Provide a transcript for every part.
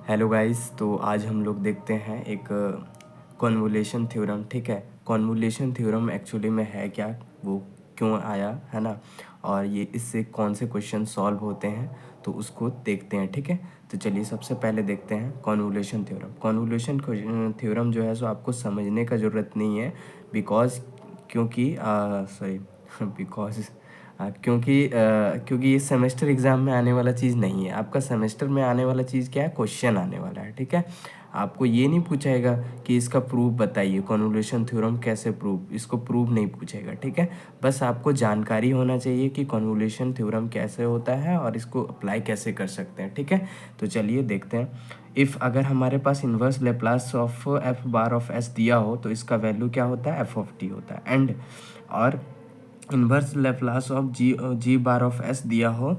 Hello guys, तो आज हम लोग देखते हैं एक कॉन्वोल्यूशन थ्योरम। ठीक है, कॉन्वोल्यूशन थ्योरम एक्चुअली में है क्या, वो क्यों आया है ना, और ये इससे कौन से क्वेश्चन सॉल्व होते हैं, तो उसको देखते हैं। ठीक है, तो चलिए सबसे पहले देखते हैं कॉन्वोल्यूशन थ्योरम। कॉन्वोल्यूशन थ्योरम जो है सो आपको समझने का ज़रूरत नहीं है, बिकॉज क्योंकि सॉरी बिकॉज क्योंकि ये सेमेस्टर एग्ज़ाम में आने वाला चीज़ नहीं है। आपका सेमेस्टर में आने वाला चीज़ क्या है, क्वेश्चन आने वाला है। ठीक है, आपको ये नहीं पूछेगा कि इसका प्रूफ बताइए, कॉन्वोल्यूशन थ्योरम कैसे प्रूफ, इसको प्रूफ नहीं पूछेगा। ठीक है, बस आपको जानकारी होना चाहिए कि कॉन्वोल्यूशन थ्योरम कैसे होता है और इसको अप्लाई कैसे कर सकते हैं। ठीक है, तो चलिए देखते हैं। इफ़ अगर हमारे पास inverse Laplace of F bar of S दिया हो तो इसका वैल्यू क्या होता है, एफ ऑफ टी होता है। एंड और inverse Laplace of ji bar of S दिया हो,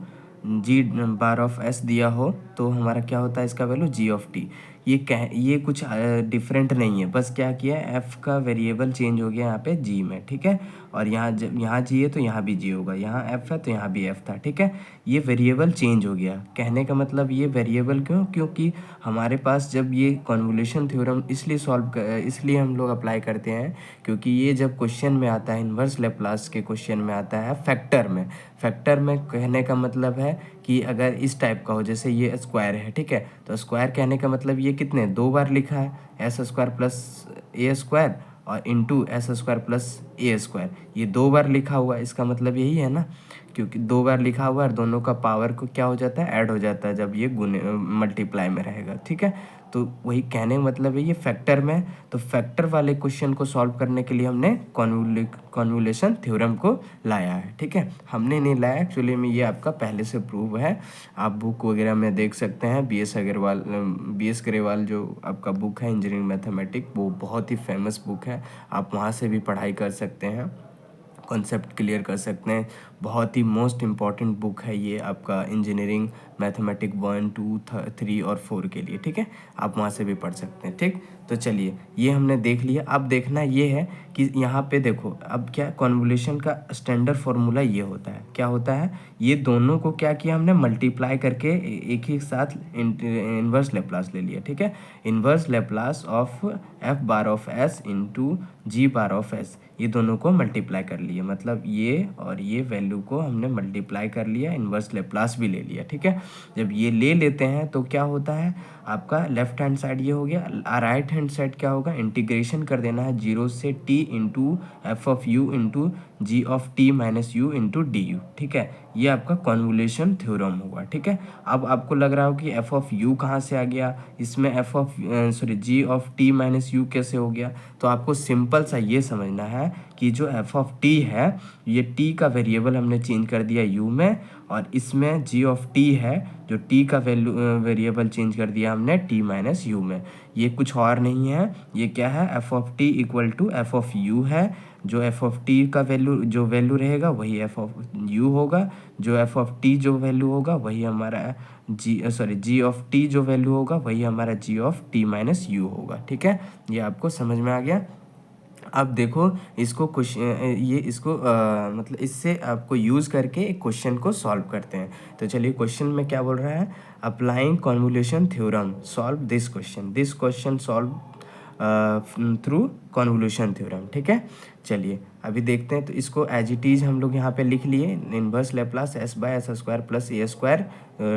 जी बार ऑफ एस दिया हो तो हमारा क्या होता है, इसका वैल्यू जी ऑफ टी। ये कुछ डिफरेंट नहीं है, बस क्या किया है, एफ़ का वेरिएबल चेंज हो गया यहाँ पे जी में। ठीक है, और यहाँ जब यहाँ जी है तो यहाँ भी जी होगा, यहाँ एफ़ है तो यहाँ भी एफ़ था। ठीक है, ये वेरिएबल चेंज हो गया। कहने का मतलब ये वेरिएबल क्यों, क्योंकि हमारे पास जब ये कॉन्वोल्यूशन थ्योरम इसलिए हम लोग अप्लाई करते हैं, क्योंकि ये जब क्वेश्चन में आता है, इन्वर्स लेप्लास के क्वेश्चन में आता है फैक्टर में कहने का मतलब है कि अगर इस टाइप का हो, जैसे ये स्क्वायर है। ठीक है, तो स्क्वायर कहने का मतलब ये कितने दो बार लिखा है, S square plus a square और into S square plus a square, ये दो बार लिखा हुआ है। इसका मतलब यही है ना, क्योंकि दो बार लिखा हुआ है और दोनों का पावर को क्या हो जाता है, ऐड हो जाता है जब ये गुने मल्टीप्लाई में रहेगा। ठीक है, तो वही कहने का मतलब है ये फैक्टर में। तो फैक्टर वाले क्वेश्चन को सॉल्व करने के लिए हमने कॉन्वोल्यूशन थ्योरम को लाया है। ठीक है, हमने नहीं लाया एक्चुअली में, ये आपका पहले से प्रूव है। आप बुक वगैरह में देख सकते हैं, बी एस ग्रेवाल जो आपका बुक है इंजीनियरिंग मैथमेटिक्स, वो बहुत ही फेमस बुक है। आप वहाँ से भी पढ़ाई कर सकते हैं, कॉन्सेप्ट क्लियर कर सकते हैं। बहुत ही मोस्ट इम्पॉर्टेंट बुक है ये आपका इंजीनियरिंग मैथमेटिक्स 1, 2, 3 और 4 के लिए। ठीक है, आप वहाँ से भी पढ़ सकते हैं। ठीक, तो चलिए ये हमने देख लिया। अब देखना ये है कि यहाँ पे देखो, अब क्या कॉन्वोल्यूशन का स्टैंडर्ड फार्मूला ये होता है, क्या होता है, ये दोनों को क्या किया हमने, मल्टीप्लाई करके एक ही साथ इन्वर्स लेप्लास ले लिया। ठीक है, inverse Laplace of F bar of S into ji bar of S, ये दोनों को मल्टीप्लाई कर लिया, मतलब ये और ये वैल्यू को हमने मल्टीप्लाई कर लिया, इन्वर्स लेप्लास भी ले लिया। ठीक है, जब ये ले लेते हैं तो क्या होता है, आपका लेफ्ट हैंड साइड ये हो गया, राइट हैंड साइड क्या होगा, इंटीग्रेशन कर देना है 0 से t into f of u into g of t minus u into d u. ठीक है, ये आपका कॉन्वोल्यूशन थ्योरम होगा। ठीक है, अब आपको लग रहा हो कि एफ ऑफ यू कहाँ से आ गया, इसमें f of g of t minus u कैसे हो गया। तो आपको सिंपल सा ये समझना है कि जो एफ ऑफ टी है, ये टी का वेरिएबल हमने चेंज कर दिया यू में, और इसमें जी ऑफ टी है, जो टी का वेरिएबल चेंज कर दिया हमने टी माइनस यू में। ये कुछ और नहीं है, ये क्या है, f of t equal to f of u है। जो एफ ऑफ टी का जो वैल्यू रहेगा वही एफ ऑफ यू होगा, जो एफ ऑफ टी जो वैल्यू होगा वही हमारा जी ऑफ टी जो वैल्यू होगा वही हमारा जी ऑफ टी माइनस यू होगा। ठीक है, ये आपको समझ में आ गया। अब देखो इसको मतलब इससे आपको यूज़ करके एक क्वेश्चन को सॉल्व करते हैं। तो चलिए क्वेश्चन में क्या बोल रहा है, applying convolution theorem solve this question solve through convolution theorem. ठीक है, चलिए अभी देखते हैं। तो इसको एज इट इज़ हम लोग यहाँ पे लिख लिए, inverse Laplace s by s square plus a square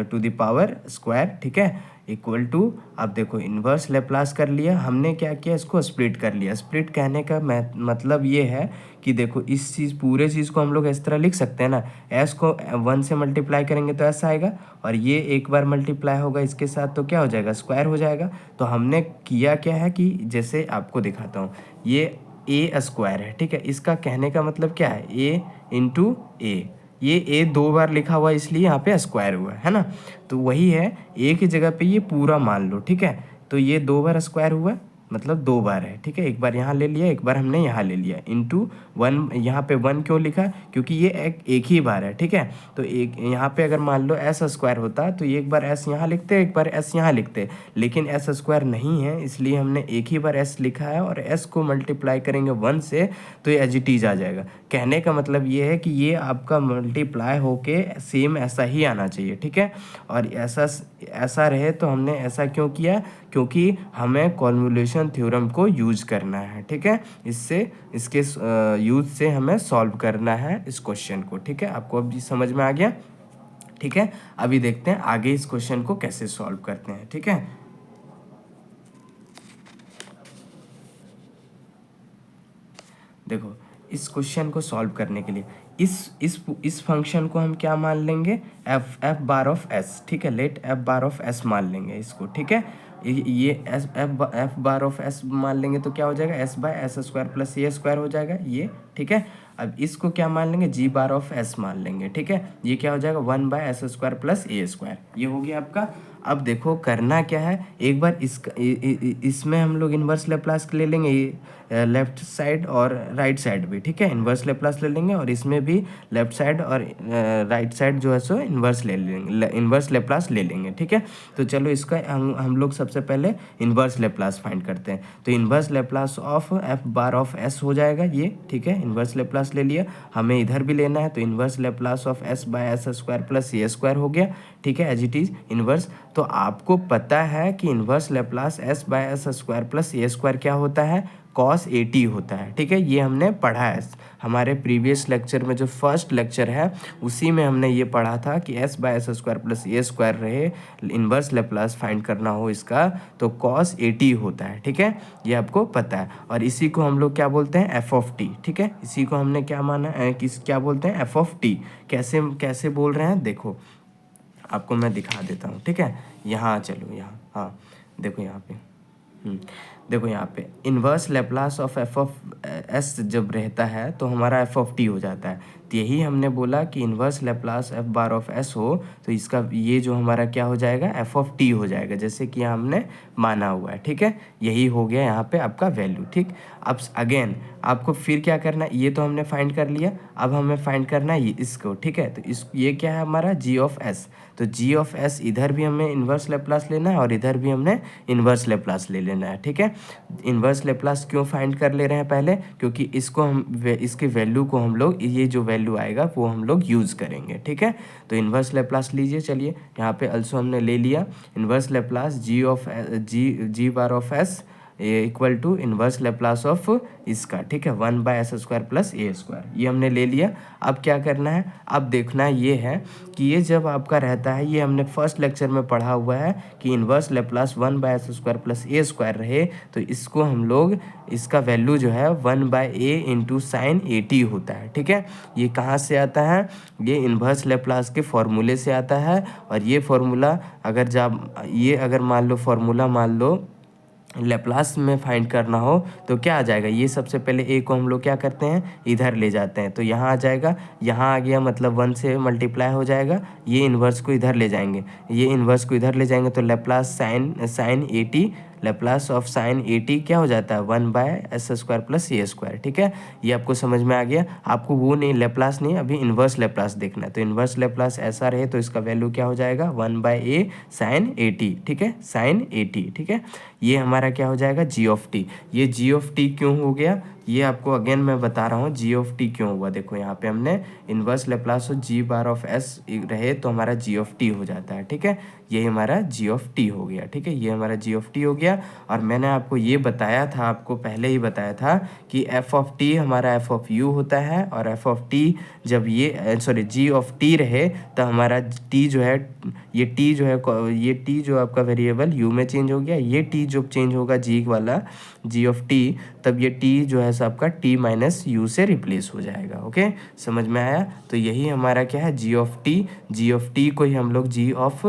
to the power square. ठीक है, इक्वल टू, अब देखो इन्वर्स लेप्लास कर लिया हमने, क्या किया, इसको स्प्लिट कर लिया। स्प्लिट कहने का मतलब ये है कि देखो इस पूरे चीज़ को हम लोग इस तरह लिख सकते हैं ना, एस को 1 से मल्टीप्लाई करेंगे तो ऐसा आएगा, और ये एक बार मल्टीप्लाई होगा इसके साथ तो क्या हो जाएगा, स्क्वायर हो जाएगा। तो हमने किया क्या है कि जैसे आपको दिखाता हूँ, ये ए स्क्वायर है। ठीक है, इसका कहने का मतलब क्या है, ए इंटू ए, ये ए दो बार लिखा हुआ इसलिए यहाँ पे स्क्वायर हुआ है ना। तो वही है, ए की जगह पे ये पूरा मान लो। ठीक है, तो ये दो बार स्क्वायर हुआ, मतलब 2 बार है, ठीक है। एक बार यहाँ ले लिया, एक बार हमने यहाँ ले लिया, इंटू 1। यहाँ पे 1 क्यों लिखा? क्योंकि ये एक ही बार है, ठीक है। तो एक यहाँ पे अगर मान लो एस स्क्वायर होता तो ये एक बार एस यहाँ लिखते, एक बार एस यहाँ लिखते, लेकिन एस स्क्वायर नहीं है, इसलिए हमने एक ही बार एस लिखा है, और एस को मल्टीप्लाई करेंगे 1 से तो ये एज इट इज आ जाएगा। कहने का मतलब ये है कि ये आपका मल्टीप्लाई होके सेम ऐसा ही आना चाहिए, ठीक है। और ऐसा रहे तो हमने ऐसा क्यों किया? क्योंकि हमें कॉन्वोल्यूशन थ्योरम को यूज करना है, ठीक है। इसके यूज से हमें सॉल्व करना है इस क्वेश्चन को, ठीक है। आपको अब समझ में आ गया, ठीक है। अभी देखते हैं आगे इस क्वेश्चन को कैसे सॉल्व करते हैं, ठीक है। देखो, इस क्वेश्चन को सॉल्व करने के लिए इस फंक्शन को हम क्या मान लेंगे? एफ बार ऑफ एस, ठीक है। Let f bar of s मान लेंगे इसको, ठीक है। ये एफ बार ऑफ एस मान लेंगे तो क्या हो जाएगा? S by s square plus a square हो जाएगा ये, ठीक है। अब इसको क्या मान लेंगे? जी बार ऑफ एस मान लेंगे, ठीक है। ये क्या हो जाएगा? 1 by s square plus a square, ये हो गया आपका। अब देखो करना क्या है, एक बार इसमें हम लोग इन्वर्स लेप्लास ले लेंगे, लेफ्ट साइड और राइट साइड भी, ठीक है। इन्वर्स लेप्लास ले लेंगे, और इसमें भी लेफ्ट साइड और राइट साइड जो है सो इन्वर्स ले लेंगे, इन्वर्स लेप्लास ले लेंगे, ठीक है। तो चलो इसका हम लोग सबसे पहले इन्वर्स लेप्लास फाइंड करते हैं। तो inverse Laplace of F bar of S हो जाएगा ये, ठीक है। इन्वर्स लेप्लास ले लिया, हमें इधर भी लेना है, तो inverse Laplace of S by s square plus a square हो गया, ठीक है, एज इट इज इन्वर्स। तो आपको पता है कि inverse Laplace s by s square plus a square क्या होता है? कॉस ए टी होता है, ठीक है। ये हमने पढ़ा है हमारे प्रीवियस लेक्चर में, जो फर्स्ट लेक्चर है उसी में हमने ये पढ़ा था कि S by s square plus a square रहे, इन्वर्स लेप्लास फाइंड करना हो इसका तो कॉस ए टी होता है, ठीक है। ये आपको पता है, और इसी को हम लोग क्या बोलते हैं? एफ ऑफ टी, ठीक है। इसी को हमने क्या माना है, क्या बोलते हैं? F of T. कैसे बोल रहे हैं देखो, आपको मैं दिखा देता हूँ, ठीक है। यहाँ चलो, यहाँ, हाँ देखो यहाँ पे, देखो यहाँ पे inverse Laplace of F of S जब रहता है तो हमारा एफ ऑफ टी हो जाता है। तो यही हमने बोला कि inverse Laplace f bar of S हो तो इसका ये जो हमारा क्या हो जाएगा? एफ ऑफ टी हो जाएगा, जैसे कि हमने माना हुआ है, ठीक है। यही हो गया यहाँ पे आपका वैल्यू, ठीक। अब अगेन आपको फिर क्या करना है? ये तो हमने फाइंड कर लिया, अब हमें फाइंड करना है ये इसको, ठीक है। तो ये क्या है हमारा? जी ऑफ एस। तो जी ऑफ एस इधर भी हमें इन्वर्स लेप्लास लेना है और इधर भी हमने इन्वर्स लेप्लास ले लेना है, ठीक है। इन्वर्स लेप्लास क्यों फाइंड कर ले रहे हैं पहले? क्योंकि इसको हम इसके वैल्यू को हम लोग, ये जो वैल्यू आएगा वो हम लोग यूज़ करेंगे, ठीक है। तो इन्वर्स लेप्लास लीजिए, चलिए यहाँ पे अल्सो हमने ले लिया inverse Laplace g bar of s equal to inverse Laplace of इसका, ठीक है, 1 by s square plus a square, ये हमने ले लिया। अब क्या करना है? अब देखना ये है कि ये जब आपका रहता है, ये हमने फर्स्ट लेक्चर में पढ़ा हुआ है कि inverse Laplace 1 by s square plus a square रहे तो इसको हम लोग, इसका वैल्यू जो है 1 by a into sine a t होता है, ठीक है। ये कहाँ से आता है? ये इन्वर्स लेप्लास के फॉर्मूले से आता है, और ये फॉर्मूला अगर मान लो फॉर्मूला मान लो लेप्लास में फाइंड करना हो तो क्या आ जाएगा? ये सबसे पहले ए को हम लोग क्या करते हैं? इधर ले जाते हैं, तो यहाँ आ जाएगा, यहाँ आ गया मतलब 1 से मल्टीप्लाई हो जाएगा। ये इन्वर्स को इधर ले जाएंगे, ये इन्वर्स को इधर ले जाएंगे तो Laplace sine a t, Laplace of sine a t क्या हो जाता है? 1 by s square plus a square, ठीक है। ये आपको समझ में आ गया। आपको वो नहीं, लेप्लास नहीं, अभी इन्वर्स लेप्लास देखना है। तो इन्वर्स लेप्लास ऐसा रहे तो इसका वैल्यू क्या हो जाएगा? 1 by a sine a t, ठीक है, साइन ए टी, ठीक है। ये हमारा क्या हो जाएगा? जी ऑफ टी। ये जी ऑफ टी क्यों हो गया? ये आपको अगेन मैं बता रहा हूँ जी ऑफ टी क्यों हुआ। देखो यहाँ पे हमने inverse Laplace of ji bar of s रहे तो हमारा जी ऑफ टी हो जाता है, ठीक है। ये हमारा जी ऑफ टी हो गया, ठीक है, ये हमारा जी ऑफ टी हो गया। और मैंने आपको ये बताया था, आपको पहले ही बताया था कि एफ ऑफ टी हमारा एफ ऑफ यू होता है, और एफ ऑफ टी जब जी ऑफ टी रहे तो हमारा टी जो है, ये टी जो आपका वेरिएबल यू में चेंज हो गया, ये टी जो चेंज होगा जी वाला, जी ऑफ टी, तब ये टी जो है सबका टी माइनस यू से रिप्लेस हो जाएगा। ओके, समझ में आया? तो यही हमारा क्या है? जी ऑफ टी को ही हम लोग जी ऑफ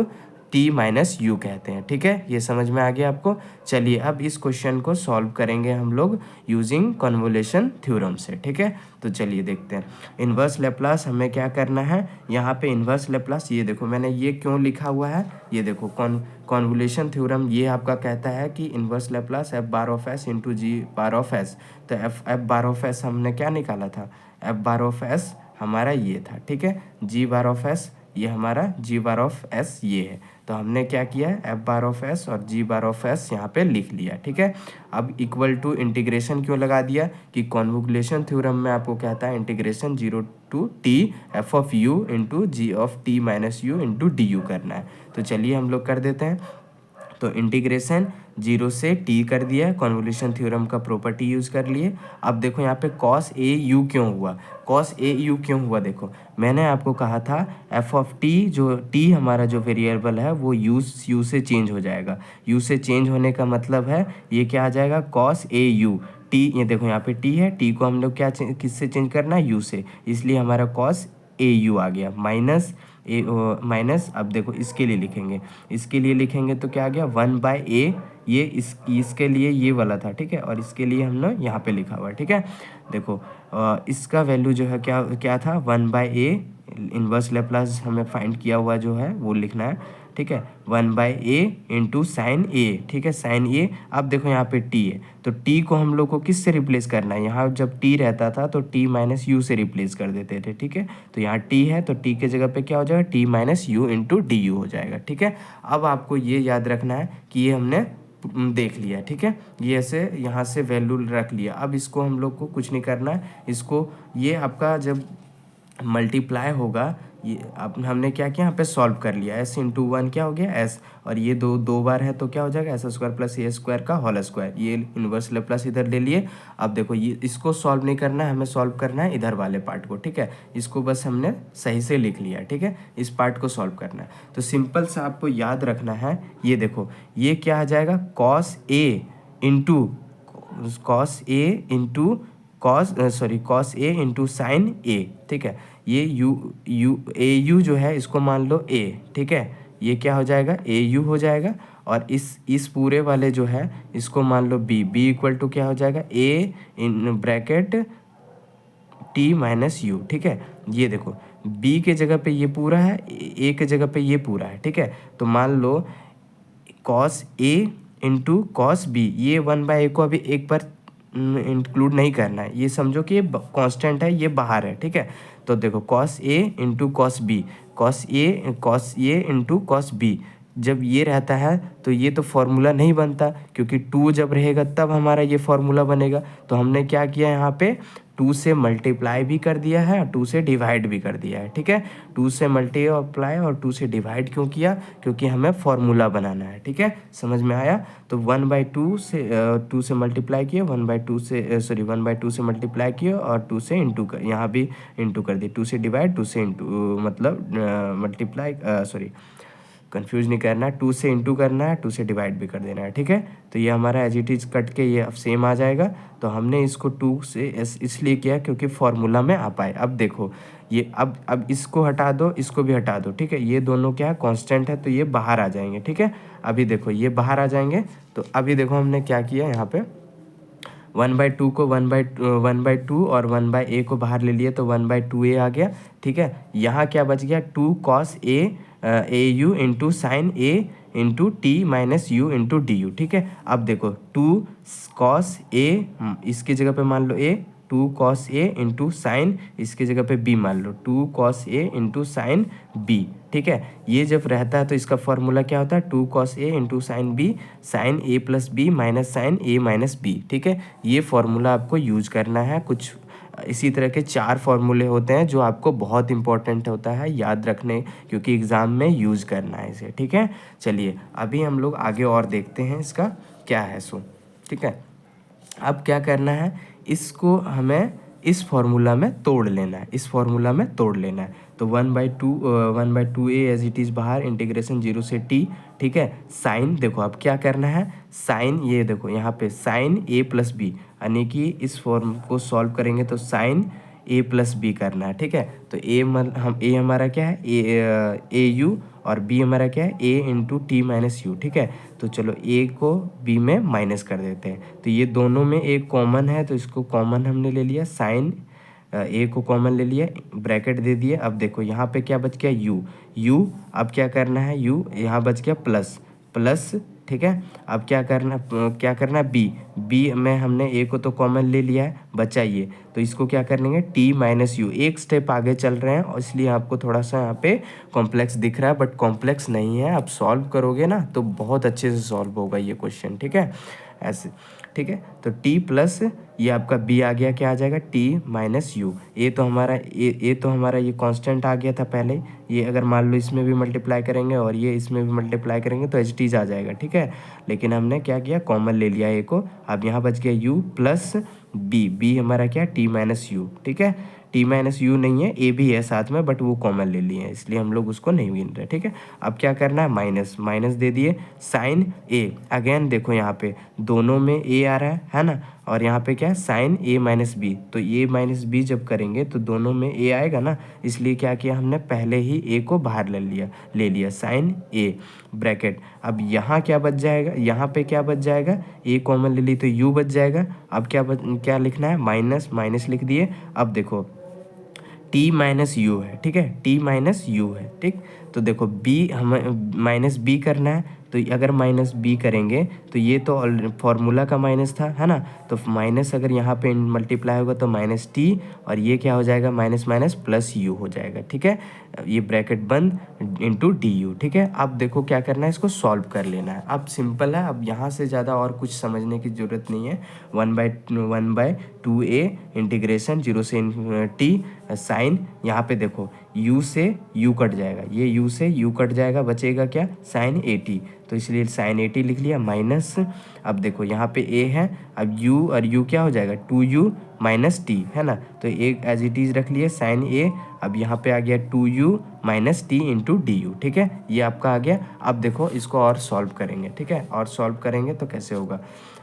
टी माइनस यू कहते हैं। ठीक है, ये समझ में आ गया आपको। चलिए अब इस क्वेश्चन को सॉल्व करेंगे हम लोग यूजिंग कन्वोल्यूशन थ्योरम से। ठीक है, तो चलिए देखते हैं। इन्वर्स लेप्लास हमें क्या करना है, यहाँ पे इन्वर्स लेप्लास, ये देखो मैंने ये क्यों लिखा हुआ है, ये देखो कन्वोल्यूशन थ्योरम ये आपका कहता है कि inverse Laplace f bar of S into ji bar of s. तो एफ बार ऑफ एस हमने क्या निकाला था, एफ बार ऑफ एस हमारा ये था। ठीक है, जी बार ऑफ एस ये हमारा जी बार ऑफ एस ये है। तो हमने क्या किया है, एफ बार ऑफ एस और जी बार ऑफ एस यहाँ पे लिख लिया। ठीक है, अब इक्वल टू इंटीग्रेशन क्यों लगा दिया कि कन्वोल्यूशन थ्योरम में आपको कहता है integration 0 to t f of u into g of t minus u into d u करना है। तो चलिए हम लोग कर देते हैं। तो इंटीग्रेशन 0 से t कर दिया है, कन्वोल्यूशन थ्योरम का प्रॉपर्टी यूज़ कर लिए। अब देखो यहाँ पे cos a u क्यों हुआ, cos a u क्यों हुआ, देखो मैंने आपको कहा था f ऑफ t, जो t हमारा जो वेरिएबल है वो u से चेंज हो जाएगा। u से चेंज होने का मतलब है ये क्या आ जाएगा, cos a u t। ये देखो यहाँ पे t है, t को हम लोग क्या किससे चेंज करना है, u से, इसलिए हमारा cos a u आ गया माइनस ए माइनस। अब देखो इसके लिए लिखेंगे, इसके लिए लिखेंगे तो क्या आ गया 1/a, ये इसके लिए ये वाला था। ठीक है, और इसके लिए हमने यहाँ पे लिखा हुआ है। ठीक है, देखो इसका वैल्यू जो है क्या क्या था 1/a, इन्वर्स लेप्लास हमें फाइंड किया हुआ जो है वो लिखना है। ठीक है, 1/a इंटू साइन ए। ठीक है, साइन ए। अब देखो यहाँ पे t है, तो t को हम लोग को किस से रिप्लेस करना है, यहाँ जब t रहता था तो t माइनस यू से रिप्लेस कर देते थे। ठीक है, तो यहाँ t है तो t के जगह पे क्या हो जाएगा, t minus u into d you हो जाएगा। ठीक है, अब आपको ये याद रखना है कि ये हमने देख लिया। ठीक है, ये ऐसे यहाँ से वैल्यू रख लिया। अब इसको हम लोग को कुछ नहीं करना है, इसको ये आपका जब मल्टीप्लाई होगा, ये अब हमने क्या किया यहाँ पे सॉल्व कर लिया, s इंटू 1 क्या हो गया s, और ये दो बार है तो क्या हो जाएगा s² प्लस ए स्क्वायर का होल स्क्वायर, ये इन्वर्स लेप्लास इधर ले लिए। अब देखो ये इसको सॉल्व नहीं करना है, हमें सॉल्व करना है इधर वाले पार्ट को। ठीक है, इसको बस हमने सही से लिख लिया। ठीक है, इस पार्ट को सॉल्व करना है। तो सिंपल सा आपको याद रखना है, ये देखो ये क्या आ जाएगा cos a into sign a। ठीक है, ये यू जो है इसको मान लो a। ठीक है, ये क्या हो जाएगा au हो जाएगा, और इस पूरे वाले जो है इसको मान लो b इक्वल टू क्या हो जाएगा a in bracket t minus you. ठीक है, ये देखो b के जगह पे ये पूरा है, a के जगह पे ये पूरा है। ठीक है, तो मान लो cos a into cos b, ये 1/a को अभी एक बार इंक्लूड नहीं करना है, ये समझो कि ये कांस्टेंट है, ये बाहर है। ठीक है, तो देखो cos a into cos b, cos a into cos b, जब ये रहता है तो ये तो फॉर्मूला नहीं बनता, क्योंकि 2 जब रहेगा तब हमारा ये फॉर्मूला बनेगा। तो हमने क्या किया यहाँ पे 2 से मल्टीप्लाई भी कर दिया है और 2 से डिवाइड भी कर दिया है। ठीक है, 2 से मल्टीप्लाई और 2 से डिवाइड क्यों किया, क्योंकि हमें फॉर्मूला बनाना है। ठीक है, समझ में आया। तो 1/2 से 2 से मल्टीप्लाई किया, 1/2 से 1/2 से मल्टीप्लाई किया और 2 से इंटू कर, यहाँ भी इंटू कर दिया, 2 से डिवाइड 2 से इंटू, मतलब मल्टीप्लाई कंफ्यूज नहीं करना है, 2 से इंटू करना है, 2 से डिवाइड भी कर देना है। ठीक है, तो ये हमारा एज इट इज कट के ये अब सेम आ जाएगा। तो हमने इसको 2 से इसलिए किया क्योंकि फॉर्मूला में आ पाए। अब देखो ये अब इसको हटा दो, इसको भी हटा दो। ठीक है, ये दोनों क्या है कांस्टेंट है, तो ये बाहर आ जाएंगे। ठीक है, अभी देखो ये बाहर आ जाएंगे। तो अभी देखो हमने क्या किया, यहाँ पे 1/2 को 1/2 और 1/a को बाहर ले लिए तो 1/2a आ गया। ठीक है, यहाँ क्या बच गया 2 cos a u into sine a into T minus u into d u. ठीक है, अब देखो 2 cos a, इसकी जगह पे मान लो a, 2 cos a into sign, इसकी जगह पे b मान लो 2 cos a into sine b। ठीक है, ये जब रहता है तो इसका फॉर्मूला क्या होता है 2 cos a into sine b, sine a plus b minus sine a minus b. ठीक है, ये फॉर्मूला आपको यूज करना है। कुछ इसी तरह के 4 फॉर्मूले होते हैं जो आपको बहुत इंपॉर्टेंट होता है याद रखने, क्योंकि एग्ज़ाम में यूज़ करना है इसे। ठीक है, चलिए अभी हम लोग आगे और देखते हैं इसका क्या है सो। ठीक है, अब क्या करना है, इसको हमें इस फॉर्मूला में तोड़ लेना है, इस फॉर्मूला में तोड़ लेना है। तो 1/2a एज इट इज़ बाहर, इंटीग्रेशन 0 से t। ठीक है, साइन देखो अब क्या करना है, साइन ये देखो यहाँ पे साइन a प्लस बी, यानी कि इस फॉर्म को सॉल्व करेंगे तो साइन ए प्लस बी करना है, ठीक है। तो ए हमारा क्या है, ए यू, और बी हमारा क्या है, ए इंटू टी माइनस यू, ठीक है। तो चलो ए को बी में माइनस कर देते हैं। तो ये दोनों में एक कॉमन है, तो इसको कॉमन हमने ले लिया, साइन ए को कॉमन ले लिया, ब्रैकेट दे दिए। अब देखो यहाँ पे क्या बच गया, यू। अब क्या करना है, यू यहाँ बच गया प्लस प्लस, ठीक है। अब क्या करना है, बी में हमने ए को तो कॉमन ले लिया है, बचा ये। तो इसको क्या करेंगे, टी माइनस यू, एक स्टेप आगे चल रहे हैं और इसलिए आपको थोड़ा सा यहाँ पे कॉम्प्लेक्स दिख रहा है, बट कॉम्प्लेक्स नहीं है। आप सॉल्व करोगे ना तो बहुत अच्छे से सॉल्व होगा ये क्वेश्चन, ठीक है, ऐसे, ठीक है। तो टी प्लस ये आपका बी आ गया, क्या आ जाएगा, टी माइनस यू। ए तो हमारा ये कांस्टेंट आ गया था पहले। ये अगर मान लो इसमें भी मल्टीप्लाई करेंगे और ये इसमें भी मल्टीप्लाई करेंगे तो एच टीज आ जाएगा, ठीक है। लेकिन हमने क्या किया, कॉमन ले लिया ए को। अब यहाँ बच गया यू प्लस बी हमारा क्या, टी माइनस यू, ठीक है। टी माइनस यू नहीं है, ए भी है साथ में, बट वो कॉमन ले लिए हैं इसलिए हम लोग उसको नहीं गिन रहे, ठीक है। अब क्या करना है, माइनस दे दिए, साइन ए। अगेन देखो यहाँ पे दोनों में ए आ रहा है ना, और यहाँ पे क्या है, साइन ए माइनस बी। तो ए माइनस बी जब करेंगे तो दोनों में ए आएगा ना, इसलिए क्या किया हमने, पहले ही ए को बाहर ले लिया साइन ए, ब्रैकेट। अब यहाँ क्या बच जाएगा, यहाँ पे क्या बच जाएगा, ए कॉमन ले ली तो यू बच जाएगा। अब क्या लिखना है, माइनस लिख दिए। अब देखो टी माइनस यू है, ठीक है, टी माइनस यू है, ठीक। तो देखो बी हमें माइनस बी करना है, तो अगर माइनस बी करेंगे तो ये तो फॉर्मूला का माइनस था, है ना। तो माइनस अगर यहाँ पे मल्टीप्लाई होगा तो माइनस टी, और ये क्या हो जाएगा, माइनस माइनस प्लस यू हो जाएगा, ठीक है। ये ब्रैकेट बंद इंटू डी यू, ठीक है। अब देखो क्या करना है, इसको सॉल्व कर लेना है। अब सिंपल है, अब यहाँ से ज़्यादा और कुछ समझने की ज़रूरत नहीं है। 1/2a इंटीग्रेशन 0 से टी साइन, यहाँ पे देखो u से u कट जाएगा, ये u से u कट जाएगा, बचेगा क्या, साइन 80। तो इसलिए साइन 80 लिख लिया, माइनस। अब देखो यहाँ पे a है, अब u और u क्या हो जाएगा, 2u माइनस टी, है ना। तो एक एज इट इज़ रख लिए, साइन a। अब यहाँ पे आ गया 2u minus T into d u, ठीक है, ये आपका आ गया। अब देखो इसको और सॉल्व करेंगे, ठीक है, और सॉल्व करेंगे तो कैसे होगा।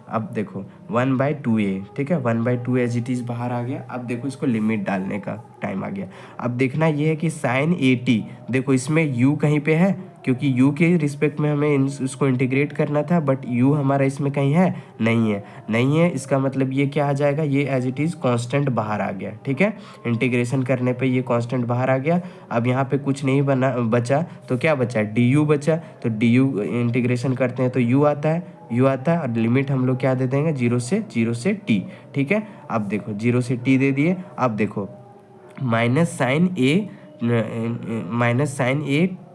अब देखो 1/2a, ठीक है, 1/2 एज इट इज़ बाहर आ गया। अब देखो इसको लिमिट डालने का टाइम आ गया। अब देखना ये है कि साइन 80, देखो इसमें u कहीं पे है, क्योंकि u के रिस्पेक्ट में हमें उसको इंटीग्रेट करना था, बट u हमारा इसमें कहीं है, नहीं है। इसका मतलब ये क्या आ जाएगा, ये एज इट इज़ कांस्टेंट बाहर आ गया, ठीक है। इंटीग्रेशन करने पे ये कांस्टेंट बाहर आ गया। अब यहाँ पे कुछ नहीं बचा, तो क्या बचा, डी बचा। तो डी इंटीग्रेशन करते हैं तो u आता है, और लिमिट हम लोग क्या दे देंगे, 0 से t, ठीक है। अब देखो 0 से t दे दिए। अब देखो माइनस साइन ए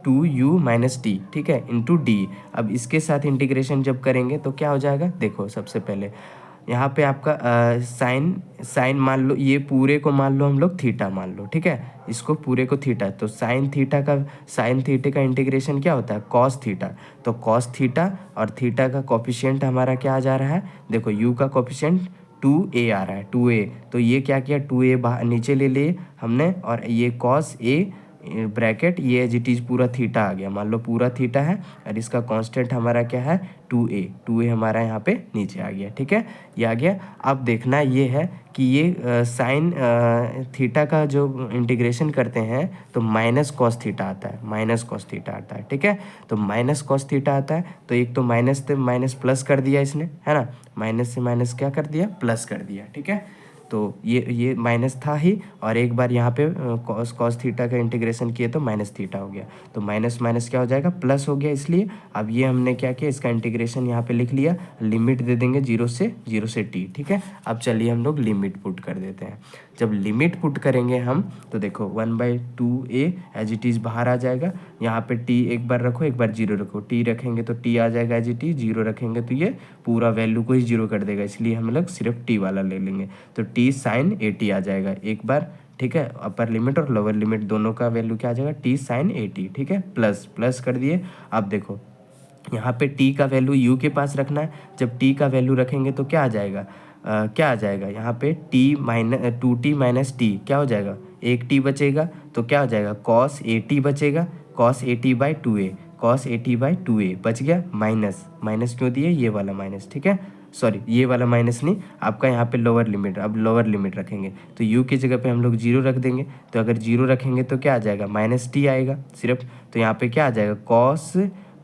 2u माइनस टी, ठीक है, इंटू डी। अब इसके साथ इंटीग्रेशन जब करेंगे तो क्या हो जाएगा, देखो सबसे पहले यहाँ पे आपका साइन मान लो, ये पूरे को मान लो हम लोग थीटा मान लो, ठीक है, इसको पूरे को थीटा। तो साइन थीटा का इंटीग्रेशन क्या होता है, कॉस थीटा। तो कॉस थीटा, और थीटा का कोफिशिएंट हमारा क्या आ जा रहा है, देखो यू का कोफिशिएंट 2a आ रहा है, 2a। तो ये क्या किया, 2a बाहर नीचे ले लिए हमने, और ये कॉस a ब्रैकेट, ये एज इट इज़ पूरा थीटा आ गया, मान लो पूरा थीटा है, और इसका कांस्टेंट हमारा क्या है, 2a हमारा यहाँ पे नीचे आ गया, ठीक है, ये आ गया। अब देखना ये है कि ये साइन थीटा का जो इंटीग्रेशन करते हैं तो माइनस कॉस थीटा आता है, ठीक है। तो माइनस कॉस थीटा आता है, तो एक तो माइनस से माइनस प्लस कर दिया इसने, है ना, माइनस से माइनस क्या कर दिया, प्लस कर दिया, ठीक है। तो ये माइनस था ही, और एक बार यहाँ पे कॉस थीटा का इंटीग्रेशन किए तो माइनस थीटा हो गया, तो माइनस माइनस क्या हो जाएगा, प्लस हो गया। इसलिए अब ये हमने क्या किया, इसका इंटीग्रेशन यहाँ पे लिख लिया, लिमिट दे देंगे 0 से t, ठीक है। अब चलिए हम लोग लिमिट पुट कर देते हैं। जब लिमिट पुट करेंगे हम तो देखो 1/2a एज इट इज़ बाहर आ जाएगा, यहाँ पे t एक बार रखो, एक बार 0 रखो, t रखेंगे तो t आ जाएगा एज इट इज़, 0 रखेंगे तो ये पूरा वैल्यू को ही 0 कर देगा, इसलिए हम लोग सिर्फ t वाला ले लेंगे। तो t साइन 80 आ जाएगा एक बार, ठीक है, अपर लिमिट और लोअर लिमिट दोनों का वैल्यू क्या आ जाएगा, t साइन 80, ठीक है, प्लस कर दिए। अब देखो यहाँ पे t का वैल्यू u के पास रखना है, जब t का वैल्यू रखेंगे तो क्या आ जाएगा, यहाँ पे टू टी माइनस टी क्या हो जाएगा, एक t बचेगा, तो क्या हो जाएगा, कॉस 80 बचेगा, कॉस 80/2a बच गया, माइनस क्यों दिए, ये वाला माइनस, ठीक है। सॉरी ये वाला माइनस नहीं, आपका यहाँ पे लोअर लिमिट, अब लोअर लिमिट रखेंगे तो u की जगह पे हम लोग 0 रख देंगे। तो अगर 0 रखेंगे तो क्या आ जाएगा, माइनस टी आएगा सिर्फ। तो यहाँ पे क्या आ जाएगा, cos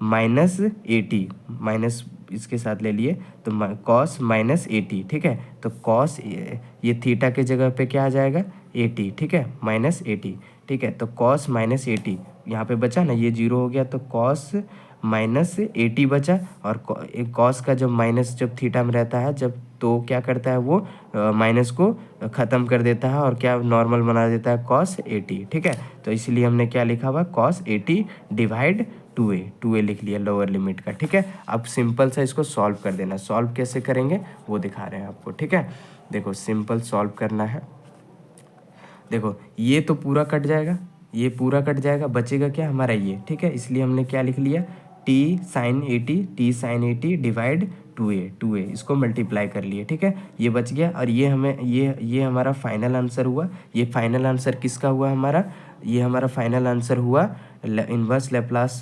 minus A T, minus इसके साथ ले लिए तो कॉस माइनस ए टी, ठीक है। तो कॉस ये थीटा के जगह पे क्या आ जाएगा, ए टी, ठीक है, माइनस ए टी, ठीक है। तो कॉस माइनस ए टी यहाँ पे बचा ना, ये 0 हो गया तो कॉस माइनस ए टी बचा। और कॉस का जब माइनस जब थीटा में रहता है जब, तो क्या करता है वो माइनस को ख़त्म कर देता है और क्या नॉर्मल बना देता है, कॉस ए टी, ठीक है। तो इसलिए हमने क्या लिखा हुआ, cos A t divide 2a लिख लिया लोअर लिमिट का, ठीक है। अब सिंपल सा इसको सॉल्व कर देना। सॉल्व कैसे करेंगे वो दिखा रहे हैं आपको, ठीक है। देखो सिंपल सॉल्व करना है। देखो ये तो पूरा कट जाएगा, ये पूरा कट जाएगा, बचेगा क्या हमारा ये, ठीक है। इसलिए हमने क्या लिख लिया, t sine a t divide 2a इसको मल्टीप्लाई कर लिए, ठीक है। ये बच गया और ये हमें ये हमारा फाइनल आंसर हुआ। ये फाइनल आंसर किसका हुआ हमारा, ये हमारा फाइनल आंसर हुआ inverse Laplace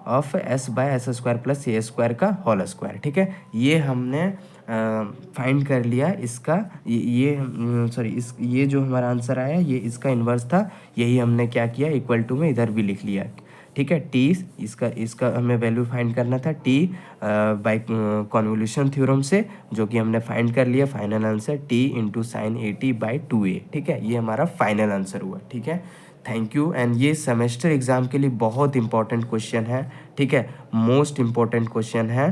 of s bye s square plus a square का होल स्क्वायर, ठीक है। ये हमने फाइंड कर लिया इसका, ये जो हमारा आंसर आया ये इसका इन्वर्स था। यही हमने क्या किया, इक्वल टू में इधर भी लिख लिया, ठीक है। टी इसका हमें वैल्यू फाइंड करना था, टी बाय कॉन्वोल्यूशन थ्योरम से, जो कि हमने फाइंड कर लिया। Final answer T into sine a T by 2a, ठीक है। ये हमारा फाइनल आंसर हुआ, ठीक है। Thank you. एंड ये सेमेस्टर एग्ज़ाम के लिए बहुत इंपॉर्टेंट क्वेश्चन है, ठीक है, मोस्ट इम्पॉर्टेंट क्वेश्चन है,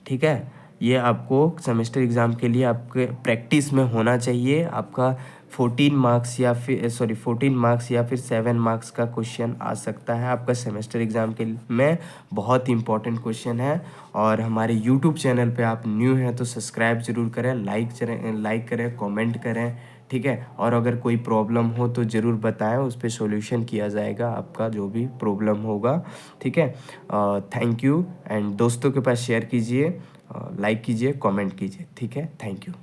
ठीक है। ये आपको सेमेस्टर एग्ज़ाम के लिए आपके प्रैक्टिस में होना चाहिए। आपका 14 मार्क्स या फिर 7 मार्क्स का क्वेश्चन आ सकता है आपका सेमेस्टर एग्ज़ाम के में। बहुत इंपॉर्टेंट क्वेश्चन है। और हमारे यूट्यूब चैनल पे आप न्यू हैं तो सब्सक्राइब ज़रूर करें, लाइक करें, कमेंट करें, ठीक है। और अगर कोई प्रॉब्लम हो तो ज़रूर बताएं, उस पर सॉल्यूशन किया जाएगा आपका जो भी प्रॉब्लम होगा, ठीक है। Thank you. एंड दोस्तों के पास शेयर कीजिए, लाइक कीजिए, कमेंट कीजिए, ठीक है। Thank you.